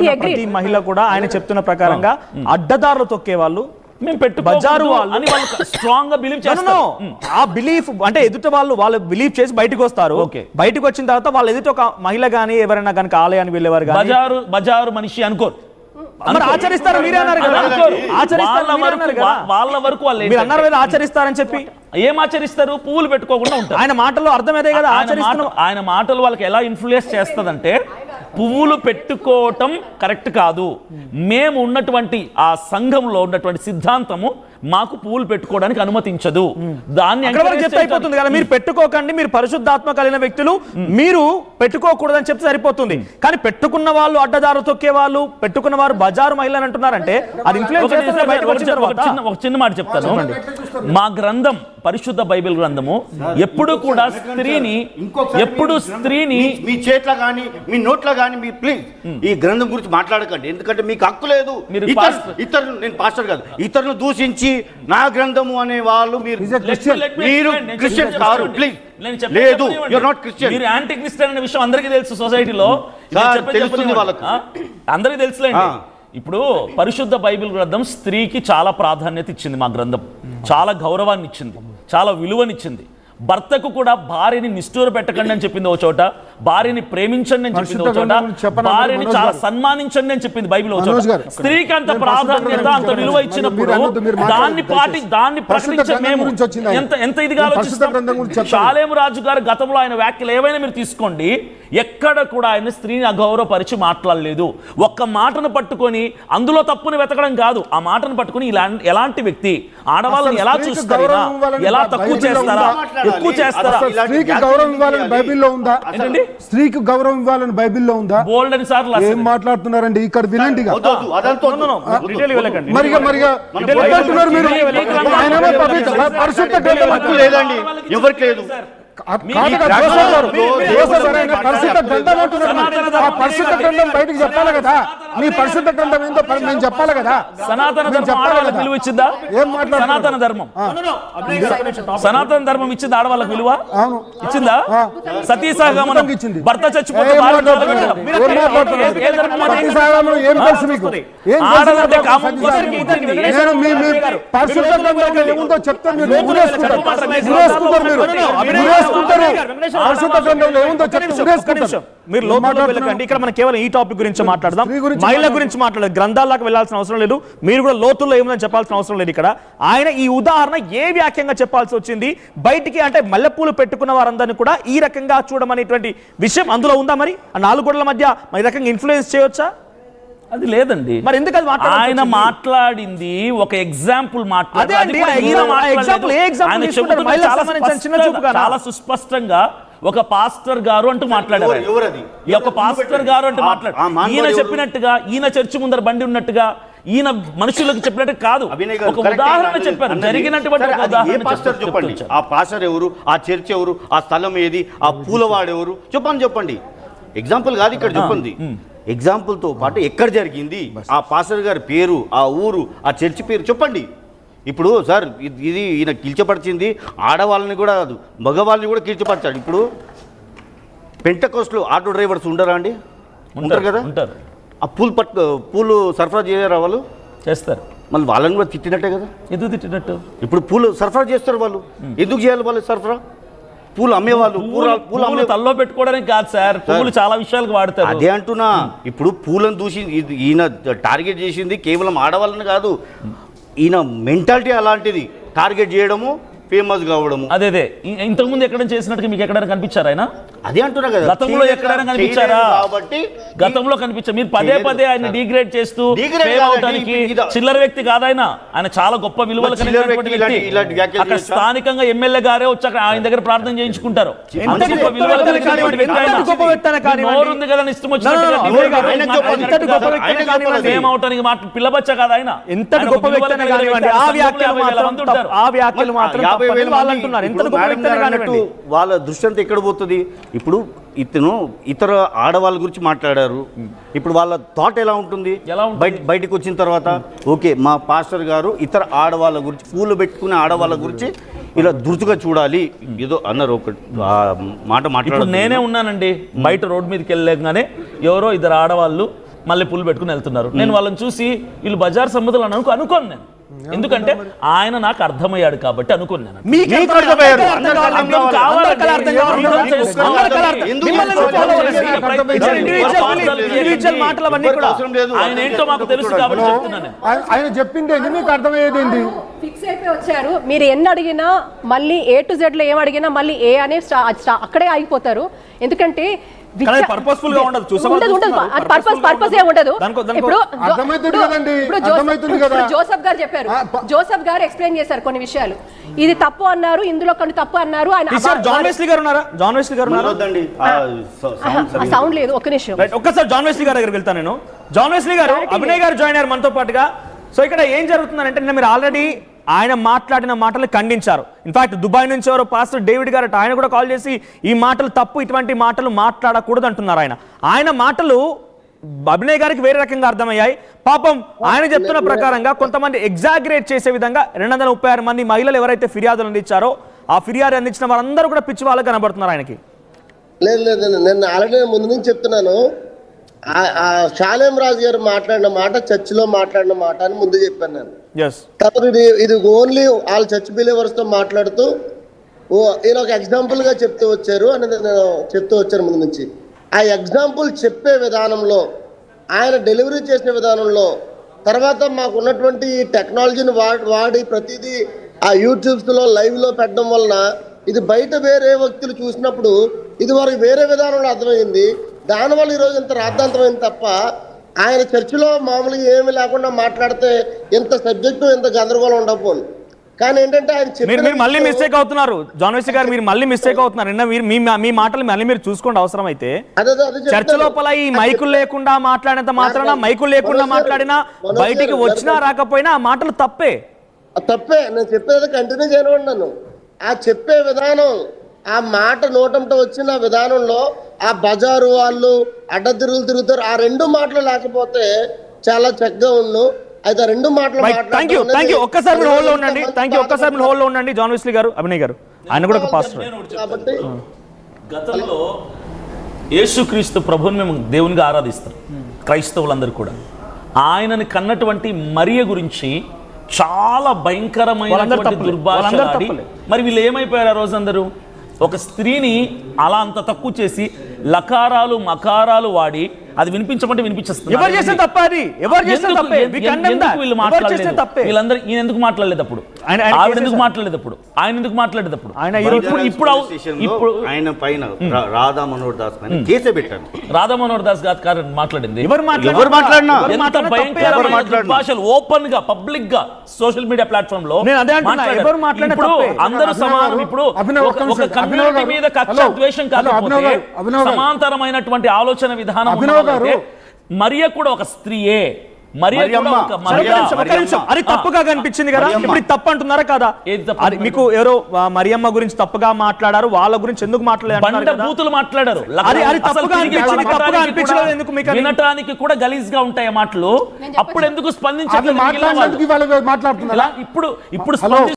ఉన్న ప్రతి మహిళ కూడా ఆయన చెప్తున్న ప్రకారంగా అడ్డదారులు తొక్కే వాళ్ళు మేము బజారు అని వాళ్ళు స్ట్రాంగ్ గా బిలీవ్ చేస్తారు. ఆ బిలీఫ్ అంటే ఎదుట వాళ్ళు బిలీవ్ చేసి బయటకు వస్తారు. బయటకు వచ్చిన తర్వాత వాళ్ళు ఎదుట ఒక మహిళ గానీ ఎవరైనా కనుక ఆలయాన్ని వెళ్ళేవారు కానీ బజారు మనిషి అనుకోరు, ఆచరిస్తారు. మీరే అన్నారు వాళ్ళ వరకు వాళ్ళు అన్నారు కదా ఆచరిస్తారని చెప్పి. ఏం ఆచరిస్తారు? పువ్వులు పెట్టుకోకుండా ఉంటారు. ఆయన మాటల్లో అర్థమైతే కదా ఆయన మాటలు వాళ్ళకి ఎలా ఇన్ఫ్లుయెన్స్ చేస్తుందంటే పువ్వులు పెట్టుకోవటం కరెక్ట్ కాదు, మేము ఉన్నటువంటి ఆ సంఘంలో ఉన్నటువంటి సిద్ధాంతము మాకు పువ్వులు పెట్టుకోవడానికి అనుమతించదు. దాన్ని అయిపోతుంది కదా, మీరు పెట్టుకోకండి, మీరు పరిశుద్ధాత్మ కలిగిన వ్యక్తులు, మీరు పెట్టుకోకూడదని చెప్తే సరిపోతుంది. కానీ పెట్టుకున్న వాళ్ళు అడ్డదారు తొక్కే వాళ్ళు, పెట్టుకున్న వారు బజారు మహిళలు అంటున్నారంటే అది ఒక చిన్న మాట చెప్తాను. మా గ్రంథం పరిశుద్ధ బైబిల్ గ్రంథము ఎప్పుడు కూడా స్త్రీని మీ చేట్ల గానీ మీ నోట్ల గానీ మీరు ప్లీజ్ ఈ గ్రంథం గురించి మాట్లాడకండి. ఎందుకంటే మీకు హక్కు లేదు. ఇతరులు, నేను పాస్టర్ కాదు, ఇతరులను దూషించి నా గ్రంథము అనే వాళ్ళు మీరు క్రిస్టియన్ కాదు. ప్లీజ్ లేదు, యు ఆర్ నాట్ క్రిస్టియన్. మీరు యాంటీ క్రిస్టియన్ అనే విషయం అందరికీ తెలుసు, సొసైటీలో తెలుస్తుంది వాళ్ళకు, అందరికీ తెలుసులేండి. ఇప్పుడు పరిశుద్ధ బైబిల్ గ్రంథం స్త్రీకి చాలా ప్రాధాన్యత ఇచ్చింది. మా గ్రంథం చాలా గౌరవాన్ని ఇచ్చింది, చాలా విలువనిచ్చింది. భర్తకు కూడా భార్యని నిష్ఠూర పెట్టకండి అని చెప్పింది ఒక చోట, భార్యని ప్రేమించండి అని చెప్పింది ఒక చోట, భార్యని చాలా సన్మానించండి అని చెప్పింది బైబిల్ ఒక చోట. స్త్రీకి అంత ప్రాధాన్యత, అంత విలువ ఇచ్చినప్పుడు దాన్ని ప్రకటించే మేము ఎంత ఇదిగా ఆలోచిస్తాం. షాలేము రాజు గారు గతంలో ఆయన వ్యాఖ్యలు ఏవైనా మీరు తీసుకోండి, ఎక్కడ కూడా ఆయన స్త్రీని అగౌరవపరిచి మాట్లాడలేదు. ఒక్క మాటను పట్టుకొని అందులో తప్పుని వెతకడం కాదు, ఆ మాటను పట్టుకొని ఎలాంటి వ్యక్తి ఆడవాళ్ళని ఎలా చూస్తారా, ఎలా తక్కువ చేస్తారా, ఎక్కువ చేస్తారా. స్త్రీకి గౌరవం ఇవ్వాలని బైబిల్లో ఉందా? స్త్రీకి గౌరవం ఇవ్వాలని బైబిల్లో ఉందా? బోల్డ్ అని సార్లు ఏం మాట్లాడుతున్నారండి ఇక్కడ, వినండి. పరిశుద్ధ గ్రంథం లేదండి, ఎవరికి లేదు. పరిశుద్ధ గ్రంథం అంటున్నారు, ఆ పరిశుద్ధ గ్రంథం బయటకు చెప్పాలి కదా. మీ పరిశుద్ధ గ్రంథం ఏందో మేము చెప్పాలి కదా. సనాతన ధర్మం విలువ ఇచ్చిందా? ఏం మాట్లాడు? సనాతన ధర్మం ఇచ్చింది ఆడవాళ్ళకి విలువ ఇచ్చిందా? సతీ సహగమనం ఇచ్చింది. భర్త చచ్చిపోతే ఏం తెలుసు మీకు? పరిశుద్ధ గ్రంథంలో ఏముందో చెప్తాను, మీరు మీరు లోపల వెళ్ళకండి. ఇక్కడ మనం కేవలం ఈ టాపిక్ గురించి మాట్లాడదాం, మహిళల గురించి మాట్లాడదు. గ్రంథాలకు వెళ్లాల్సిన అవసరం లేదు, మీరు కూడా లోతుల్లో ఏముందని చెప్పాల్సిన అవసరం లేదు. ఇక్కడ ఆయన ఈ ఉదాహరణ ఏ వ్యాఖ్యంగా చెప్పాల్సి వచ్చింది బయటికి అంటే మల్లెపూలు పెట్టుకున్న వారందరినీ కూడా ఈ రకంగా చూడమనేటువంటి విషయం అందులో ఉందా? మరి ఆ నాలుగు గోడల మధ్య ఈ రకంగా ఇన్ఫ్లుయెన్స్ చేయొచ్చా? అది లేదండి. మరి ఎందుకు ఆయన మాట్లాడింది ఒక ఎగ్జాంపుల్ చాలా సుస్పష్టంగా ఒక పాస్టర్ గారు అంటూ మాట్లాడారు. ఒక పాస్టర్ గారు అంటూ మాట్లాడారు. ఈయన చెప్పినట్టుగా, ఈయన చర్చి ముందర బండి ఉన్నట్టుగా, ఈయన మనుషులకు చెప్పినట్టు కాదు, ఒక ఉదాహరణ చెప్పారు. జరిగినటువంటి చెప్పండి. ఆ పాస్టర్ ఎవరు, ఆ చర్చ్ ఎవరు, ఆ స్థలం ఏది, ఆ పూలవాడు ఎవరు చెప్పండి. ఎగ్జాంపుల్ కాదు ఇక్కడ చెప్పండి. ఎగ్జాంపుల్తో పాటు ఎక్కడ జరిగింది, ఆ పాస్టర్ గారి పేరు, ఆ ఊరు, ఆ చర్చి పేరు చెప్పండి. ఇప్పుడు సార్ ఇది ఈయన కిల్చపరిచింది ఆడవాళ్ళని కూడా కాదు, మగవాళ్ళని కూడా కిల్చపరిచాడు. ఇప్పుడు పెంటకోస్ట్లో ఆటో డ్రైవర్స్ ఉండరా అండి? ఉంటారు కదా. ఆ పూలు సరఫరా చేయరా వాళ్ళు? చేస్తారు. మళ్ళీ వాళ్ళని కూడా తిట్టినట్టే కదా. ఎందుకు తిట్టినట్టు? ఇప్పుడు పూలు సరఫరా చేస్తారు వాళ్ళు, ఎందుకు చేయాలి వాళ్ళు సరఫరా? పూలు అమ్మేవాళ్ళు పూలు తల్లో పెట్టుకోవడానికి కాదు సార్, పూలు చాలా విషయాలకు వాడతారు. అదే అంటున్నా. ఇప్పుడు పూలను చూసి ఈయన టార్గెట్ చేసింది కేవలం ఆడవాళ్ళని కాదు, ఈయన మెంటాలిటీ అలాంటిది. టార్గెట్ చేయడము, ఫేమస్ కావడము. అదే ఇంతకుముందు ఎక్కడైనా చేసినట్టుగా మీకు ఎక్కడైనా కనిపించారా ఆయన? అదే అంటున్నా కదా, గతంలో ఎక్కడైనా కనిపించారా? కాబట్టి గతంలో కనిపించారు. మీరు పదే ఆయన డిగ్రేడ్ చేస్తూ చిల్లర వ్యక్తి కాదు ఆయన. ఆయన చాలా గొప్ప విలువలు కలిగినటువంటి వ్యక్తి. అక్కడ స్థానికంగా ఎమ్మెల్యే గారే వచ్చి అక్కడ ఆయన దగ్గర ప్రార్థన చేయించుకుంటారు. నోరుంది కదా ఇష్టం వచ్చినట్టుగా ఏమవటానికి పిల్లబచ్చ కాదు ఆయన. ఎంత గొప్ప వాళ్ళ దృష్టి అంతా ఎక్కడ పోతుంది? ఇప్పుడు ఇతను ఇతర ఆడవాళ్ళ గురించి మాట్లాడారు. ఇప్పుడు వాళ్ళ థాట్ ఎలా ఉంటుంది బయటకు వచ్చిన తర్వాత? ఓకే, మా పాస్టర్ గారు ఇతర ఆడవాళ్ళ గురించి, పూలు పెట్టుకునే ఆడవాళ్ళ గురించి ఇలా దురుసుగా చూడాలి ఏదో అన్నారు. ఒకటి మాట మాట్లాడారు. నేనే ఉన్నానండి, బయట రోడ్డు మీదకి వెళ్ళగానే ఎవరో ఇద్దరు ఆడవాళ్ళు మళ్ళీ పూలు పెట్టుకుని వెళ్తున్నారు. నేను వాళ్ళని చూసి వీళ్ళు బజార్ సంబంధాలు అనుకోను నేను, ఎందుకంటే ఆయన నాకు అర్థమయ్యాడు కాబట్టి అనుకున్నాను. మీకు అర్థమయ్యారు. ఆయన ఏంటో మాకు తెలుసు కాబట్టి చెప్తున్నాను. ఆయన చెప్పింది మీకు అర్థమయ్యేది ఏంటి? ఫిక్స్ అయిపోయి వచ్చారు. మీరు ఎన్ని అడిగినా మళ్ళీ A to Z లో ఏం అడిగినా మళ్ళీ ఏ అనే అక్కడే ఆగిపోతారు. ఎందుకంటే పర్పస్ఫుల్ గా ఉండదు. పర్పస్ ఏ ఉండదు. ఇప్పుడు జోసెఫ్ గారు చెప్పారు, జోసెఫ్ గారు ఎక్స్ప్లెయిన్ చేశారు కొన్ని విషయాలు. ఇది తప్పు అన్నారు, ఇందులో కొన్ని తప్పు అన్నారు. జాన్ వెస్లీ గారు ఉన్నారా? జాన్ వెస్లీ గారు సౌండ్ లేదు, ఒక్క నిమిషం. ఒక్కసారి జాన్ వెస్లీ గారి దగ్గరికి వెళ్తాను నేను. జాన్ వెస్లీ గారు, అభినయ్ గారు జాయిన్ అయ్యారు మనతో పాటుగా. సో ఇక్కడ ఏం జరుగుతుందంటే నిన్న మీరు ఆల్రెడీ ఆయన మాట్లాడిన మాటలు ఖండించారు. ఇన్ఫాక్ట్ దుబాయ్ నుంచి ఎవరో పాస్టర్ డేవిడ్ గారు ఆయన కూడా కాల్ చేసి ఈ మాటలు తప్పు, ఇటువంటి మాటలు మాట్లాడకూడదు అంటున్నారు. ఆయన మాటలు అభినయ్ గారికి వేరే రకంగా అర్థమయ్యాయి. పాపం ఆయన చెప్తున్న ప్రకారంగా కొంతమంది ఎగ్జాగరేట్ చేసే విధంగా 236 మంది మహిళలు ఎవరైతే ఫిర్యాదులు అందించారో ఆ ఫిర్యాదు అందించిన వారందరూ కూడా పిచ్చి వాళ్ళకి కనబడుతున్నారు ఆయనకి. లేదు, నేను ఆల్రెడీ ముందు నుంచి చెప్తున్నాను. షాలేం రాజు గారు మాట్లాడిన మాట చర్చిలో మాట్లాడిన మాట అని ముందు చెప్పాను నేను. తర్వాత ఇది ఓన్లీ వాళ్ళ చర్చ్ బిలీవర్స్ తో మాట్లాడుతూ ఈయన ఒక ఎగ్జాంపుల్ గా చెప్తూ వచ్చారు అనేది నేను చెప్తూ వచ్చాను ముందు నుంచి. ఆ ఎగ్జాంపుల్ చెప్పే విధానంలో, ఆయన డెలివరీ చేసిన విధానంలో, తర్వాత మాకు ఉన్నటువంటి టెక్నాలజీని వాడి ప్రతిదీ ఆ యూట్యూబ్స్ లో లైవ్ లో పెట్టడం వలన ఇది బయట వేరే వ్యక్తులు చూసినప్పుడు ఇది వారికి వేరే విధానంలో అర్థమైంది. దానివల్ల ఈరోజు ఇంత రాద్ధాంతమైంది తప్ప ఆయన చర్చిలో మామూలుగా ఏమి లేకుండా మాట్లాడితే ఇంత సబ్జెక్టు ఇంత గందరగోళం ఉండకపోను. కానీ ఏంటంటే ఆయన మళ్ళీ మిస్టేక్ అవుతున్నారు. జాన్ వెస్లీ గారు, మీరు మళ్ళీ మిస్టేక్ అవుతున్నారు. నిన్న మీ మాటలు మళ్ళీ మీరు చూసుకోండి అవసరం అయితే. చర్చ లోపల ఈ మైకులు లేకుండా మాట్లాడినంత మాత్రాన, మైకులు లేకుండా మాట్లాడినా, బయటికి వచ్చినా రాకపోయినా ఆ మాటలు తప్పే. నేను చెప్పేది కంటిన్యూ చేయనున్నాను. ఆ చెప్పే విధానం, ఆ మాట నోటంతో వచ్చిన విధానంలో ఆ బజారు వాళ్ళు అడ్డతిరుగులు తిరుగుతారు. ఆ రెండు మాటలు లేకపోతే చాలా చక్కగా ఉండు. అయితే ఆ రెండు మాటలు ఒక్కసారి మీరు హోల్డ్ లో ఉండండి. జాన్ వెస్లీ గారు, అభినయ్ గారు, ఆయన కూడా ఒక పాస్టర్ కాబట్టి గతంలో యేసుక్రీస్తు ప్రభువుని మేము దేవునిగా ఆరాధిస్తాం క్రైస్తవులందరూ కూడా. ఆయనని కన్నటువంటి మరియ గురించి చాలా భయంకరమైనటువంటి దుర్భాష. మరి వీళ్ళు ఏమైపోయారు ఆ రోజు? అందరూ ఒక స్త్రీని అలా అంత తక్కువ చేసి లకారాలు మకారాలు వాడి అది వినిపించమంటే వినిపించేస్తుంది. వీళ్ళందరూ ఈయన ఎందుకు మాట్లాడలేదప్పుడు, ఆవిడ ఎందుకు మాట్లాడలేదప్పుడు, ఆయన ఎందుకు మాట్లాడేటప్పుడు? ఇప్పుడు ఆయన పైన రాధా మనోహర్ దాస్ పైన కేసు పెట్టారు. రాధా మనోహర్ దాస్ గారు మాట్లాడింది భాషలు ఓపెన్ గా పబ్లిక్ గా సోషల్ మీడియా ప్లాట్ఫామ్ లో అందరూ సమానం. ఇప్పుడు ఒక కమ్యూనిటీ మీద కక్ష ద్వేషం కాకపోతే సమాంతరమైనటువంటి ఆలోచన విధానం. మరియ కూడా ఒక స్త్రీయే. అది తప్పుగా కనిపించింది కదా, ఇప్పుడు తప్పు అంటున్నారా కదా? మీకు ఎవరో మరియమ్మ గురించి తప్పుగా మాట్లాడారు, వాళ్ళ గురించి ఎందుకు బూతులు మాట్లాడారు? వినటానికి కూడా గలీజ్ గా ఉంటాయి మాటలు. అప్పుడు ఎందుకు స్పందించారు? ఇప్పుడు